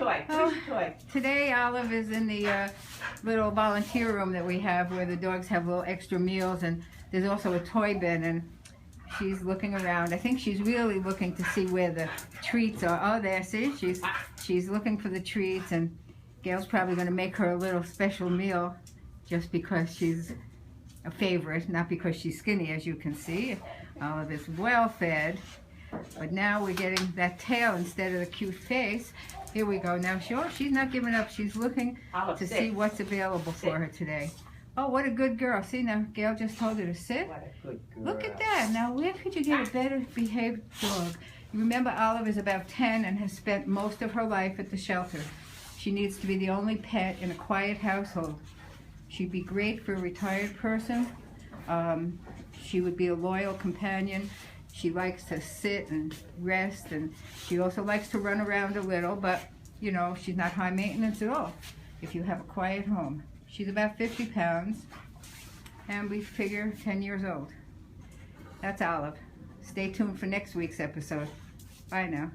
toy. Where's your toy? Today Olive is in the little volunteer room that we have where the dogs have little extra meals, and there's also a toy bin, and she's looking around. I think she's really looking to see where the treats are. Oh, there, see? She's looking for the treats, and Gail's probably going to make her a little special meal just because she's a favorite, not because she's skinny, as you can see. Olive is well fed, but now we're getting that tail instead of the cute face. Here we go. Now, she's not giving up. She's looking to see what's available for her today. Oh, what a good girl. See, now Gail just told her to sit. What a good girl. Look at that. Now, where could you get a better behaved dog? You remember Olive is about 10 and has spent most of her life at the shelter. She needs to be the only pet in a quiet household. She'd be great for a retired person. She would be a loyal companion. She likes to sit and rest, and she also likes to run around a little, but, you know, she's not high maintenance at all if you have a quiet home. She's about 50 pounds, and we figure 10 years old. That's Olive. Stay tuned for next week's episode. Bye now.